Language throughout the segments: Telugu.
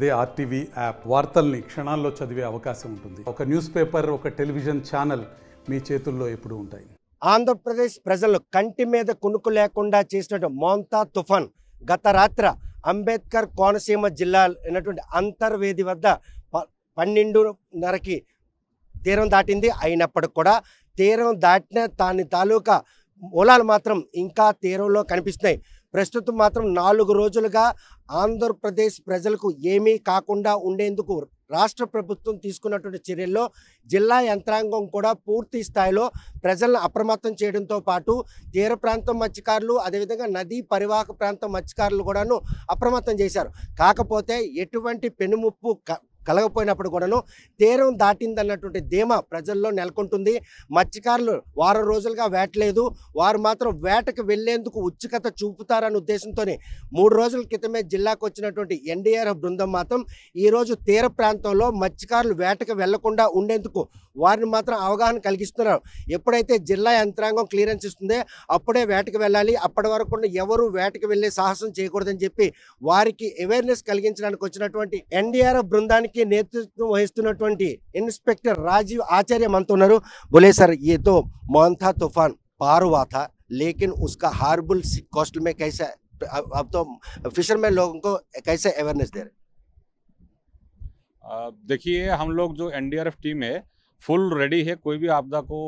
అదే ఆర్టీవీ యాప్ వార్తల్ని క్షణాల్లో చదివే అవకాశం ఉంటుంది. ఒక న్యూస్ పేపర్, ఒక టెలివిజన్ ఛానల్ మీ చేతుల్లో ఎప్పుడూ ఉంటాయి. ఆంధ్రప్రదేశ్ ప్రజలు కంటి మీద కునుకు లేకుండా చేసినట్టు మోంతా తుఫాన్ గత రాత్రి అంబేద్కర్ కోనసీమ జిల్లా అయినటువంటి అంతర్వేది వద్ద 12:30కి తీరం దాటింది. అయినప్పటికి కూడా తీరం దాటిన దాని తాలూకా మూలాలు మాత్రం ఇంకా తీరంలో కనిపిస్తున్నాయి. ప్రస్తుతం మాత్రం 4 రోజులుగా ఆంధ్రప్రదేశ్ ప్రజలకు ఏమీ కాకుండా ఉండేందుకు రాష్ట్ర ప్రభుత్వం తీసుకున్నటువంటి చర్యల్లో జిల్లా యంత్రాంగం కూడా పూర్తి స్థాయిలో ప్రజలను అప్రమత్తం చేయడంతో పాటు తీర ప్రాంతం మత్స్యకారులు, అదేవిధంగా నదీ పరివాహక ప్రాంతం మత్స్యకారులు కూడాను అప్రమత్తం చేశారు. కాకపోతే ఎటువంటి పెనుముప్పు కలగపోయినప్పుడు కూడాను తీరం దాటిందన్నటువంటి ధీమా ప్రజల్లో నెలకొంటుంది. మత్స్యకారులు వారం రోజులుగా వేటలేదు, వారు మాత్రం వేటకు వెళ్లేందుకు ఉత్సుకత చూపుతారన్న ఉద్దేశంతో 3 రోజుల క్రితమే జిల్లాకు వచ్చినటువంటి ఎన్డీఆర్ఎఫ్ బృందం మాత్రం ఈరోజు తీర ప్రాంతంలో మత్స్యకారులు వేటకు వెళ్లకుండా ఉండేందుకు వారిని మాత్రం అవగాహన కలిగిస్తున్నారు. ఎప్పుడైతే జిల్లా యంత్రాంగం క్లియరెన్స్ ఇస్తుందో అప్పుడే వేటకు వెళ్ళాలి, అప్పటి వరకు ఎవరు వేటకు వెళ్లే సాహసం చేయకూడదని చెప్పి వారికి అవేర్నెస్ కలిగించడానికి వచ్చినటువంటి ఎన్డీఆర్ఎఫ్ బృందానికి నేతృత్వం వహిస్తున్నటువంటి ఇన్స్పెక్టర్ రాజీవ్ ఆచార్య మనతో ఉన్నారు. बोले सर, ये तो मोंथा तूफान पार हुआ था, लेकिन उसका हार्बल कोस्टल में कैसे अब तो फिशरमैन लोगों को कैसे अवेयरनेस दे रहे? देखिए, हम लोग जो एनडीआरएफ टीम है फुल रेडी है कोई भी आपदा को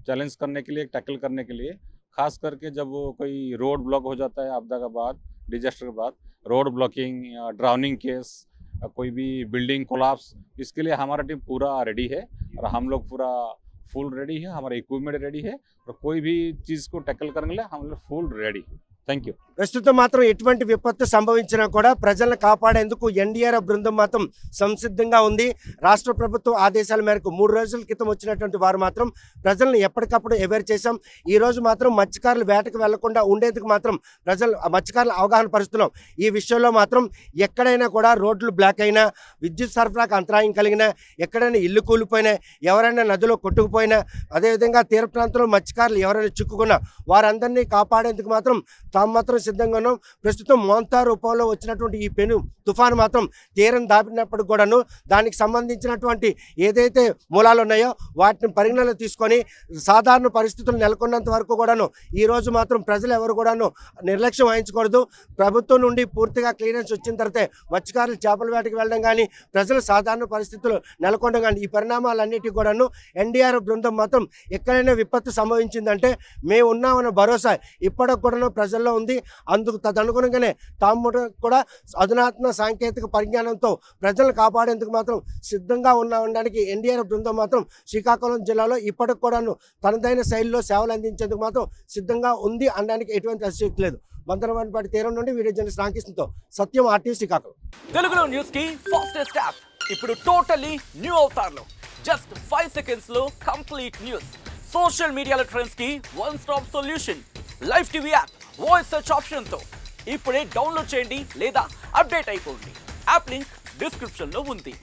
चैलेंज करने के लिए, टैकल करने के लिए। खास करके जब कोई रोड ब्लॉक हो जाता है आपदा के बाद, डिजास्टर के बाद, रोड ब्लॉकिंग या ड्राउनिंग केस, कोई भी बिल्डिंग कोलाप्स, इसके लिए हमारा टीम पूरा रेडी है और हम लोग पूरा फुल रेडी है, हमारा इक्विपमेंट रेडी है और कोई भी चीज़ को टैकल करने के लिए हम लोग फुल रेडी है। Thank you. ప్రస్తుతం మాత్రం ఎటువంటి విపత్తు సంభవించినా కూడా ప్రజలను కాపాడేందుకు ఎన్డీఆర్ఎఫ్ బృందం మాత్రం సంసిద్ధంగా ఉంది. రాష్ట్ర ప్రభుత్వం ఆదేశాల మేరకు 3 రోజుల క్రితం వచ్చినటువంటి వారు మాత్రం ప్రజలను ఎప్పటికప్పుడు అవేర్ చేశాం. ఈ రోజు మాత్రం మత్స్యకారులు వేటకు వెళ్లకుండా ఉండేందుకు మాత్రం మత్స్యకారులు అవగాహన పరుస్తున్నాం. ఈ విషయంలో మాత్రం ఎక్కడైనా కూడా రోడ్లు బ్లాక్ అయినా, విద్యుత్ సరఫరాకు అంతరాయం కలిగినా, ఎక్కడైనా ఇల్లు కూలిపోయినా, ఎవరైనా నదిలో కొట్టుకుపోయినా, అదేవిధంగా తీర ప్రాంతంలో మత్స్యకారులు ఎవరైనా చిక్కుకున్నా వారందరినీ కాపాడేందుకు మాత్రం తాము మాత్రం సిద్ధంగా ఉన్నాం. ప్రస్తుతం మోంతా రూపంలో వచ్చినటువంటి ఈ పెను తుఫాను మాత్రం తీరం దాటినప్పుడు కూడాను దానికి సంబంధించినటువంటి ఏదైతే మూలాలు ఉన్నాయో వాటిని పరిగణనలో తీసుకొని సాధారణ పరిస్థితులు నెలకొన్నంత వరకు కూడాను ఈరోజు మాత్రం ప్రజలు ఎవరు కూడాను నిర్లక్ష్యం వహించకూడదు. ప్రభుత్వం నుండి పూర్తిగా క్లియరెన్స్ వచ్చిన తర్వాతే మత్స్యకారులు చేపల వేటకు వెళ్ళడం కానీ, ప్రజలు సాధారణ పరిస్థితులు నెలకొనడం కానీ, ఈ పరిణామాలన్నిటికీ కూడాను ఎన్డీఆర్ఎఫ్ బృందం మాత్రం ఎక్కడైనా విపత్తు సంభవించిందంటే మేము ఉన్నామన్న భరోసా ఇప్పటికి కూడా ప్రజల్లో ఉంది. అందుకు తదనుగుణంగానే తాము కూడా అధునాతన సాంకేతిక పరిజ్ఞానంతో ప్రజలను కాపాడేందుకు మాత్రం సిద్ధంగా ఉండడానికి ఎన్డీఆర్ఎఫ్ బృందం మాత్రం శ్రీకాకుళం జిల్లాలో ఇప్పటికి కూడాను తనదైన శైలిలో సేవలు అందించేందుకు మాత్రం సిద్ధంగా ఉంది అనడానికి ఎటువంటి అతిశయోక్తి లేదు. బందరవానిపాటి తీరం నుండి వీడియో జర్నలిస్ట్ రామకృష్ణతో సత్యం, ఆర్టీవీ శ్రీకాకుళం. తెలుగులో న్యూస్ కి ఫాస్టెస్ట్ యాప్ ఇప్పుడు టోటల్లీ న్యూ అవతార్లో జస్ట్ 5 seconds లో కంప్లీట్ న్యూస్. సోషల్ మీడియాలో ట్రెండ్స్ కి one stop solution. Live TV app voice search ఆప్షన్తో ఇప్పుడే డౌన్లోడ్ చేయండి లేదా అప్డేట్ అయిపోండి. యాప్ లింక్ డిస్క్రిప్షన్లో ఉంది.